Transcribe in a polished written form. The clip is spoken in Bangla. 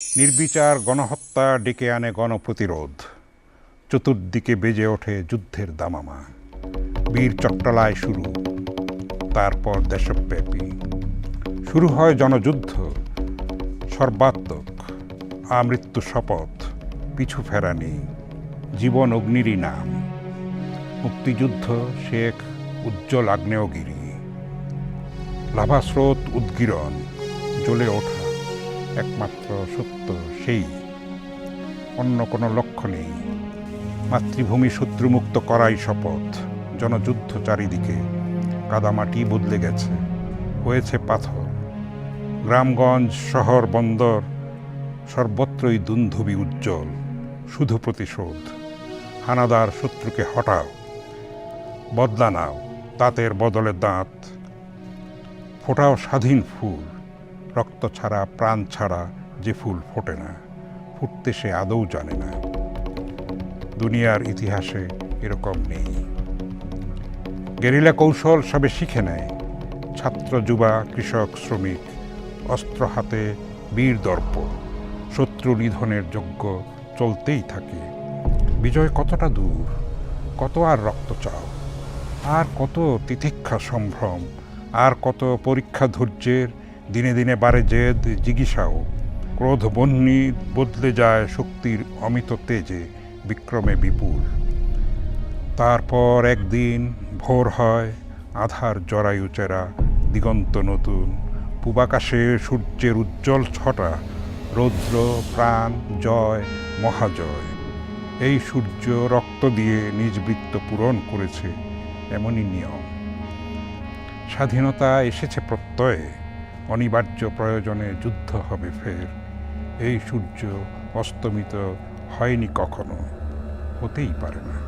নির্বিচার গণহত্যা ডেকে আনে গণপ্রতিরোধ, চতুর্দিকে বেজে ওঠে যুদ্ধের দামামা। বীর চট্টলায় শুরু, তারপর দেশব্যাপী শুরু হয় জনযুদ্ধ। সর্বাত্মক আমৃত্যু শপথ, পিছু ফেরা নেই, জীবন অগ্নিরই নাম। মুক্তিযুদ্ধ শেখ উজ্জ্বল আগ্নেয়গিরি, লাভাস্রোত উদ্গীরণ, জ্বলে ওঠা একমাত্র সত্য সেই, অন্য কোনো লক্ষ্য নেই। মাতৃভূমি শত্রুমুক্ত করাই শপথ। জনযুদ্ধ চারিদিকে, কাদামাটি বদলে গেছে, হয়েছে পাথর। গ্রামগঞ্জ শহর বন্দর সর্বত্রই দুন্ধুবি উজ্জ্বল, শুধু প্রতিশোধ। হানাদার শত্রুকে হটাও, বদলা নাও, দাঁতের বদলে দাঁত। ফোটাও স্বাধীন ফুল, রক্ত ছাড়া প্রাণ ছাড়া যে ফুল ফোটে না, ফুটতে সে আদৌ জানে না। দুনিয়ার ইতিহাসে এরকম নেই। গেরিলা কৌশল সবে শিখে নেয়, ছাত্র যুবা কৃষক শ্রমিক, অস্ত্র হাতে বীর দর্প। শত্রু নিধনের যজ্ঞ চলতেই থাকে। বিজয় কতটা দূর, কত আর রক্ত চাও, আর কত তিতিক্ষা সম্ভ্রম, আর কত পরীক্ষা ধৈর্যের। দিনে দিনে বাড়ে জেদ জিগিসাও, ক্রোধ বহ্নি বদলে যায় শক্তির অমিত তেজে, বিক্রমে বিপুল। তারপর একদিন ভোর হয়, আধার জরায়ু চেরা, দিগন্ত নতুন। পূবাকাশে সূর্যের উজ্জ্বল ছটা, রৌদ্র প্রাণ জয় মহাজয়। এই সূর্য রক্ত দিয়ে নিজ বৃত্ত পূরণ করেছে, এমনই নিয়ম। স্বাধীনতা এসেছে প্রত্যয়ে, অনিবার্য প্রয়োজনে যুদ্ধ হবে ফের। এই সূর্য অস্তমিত হয়নি কখনো, হতেই পারে না।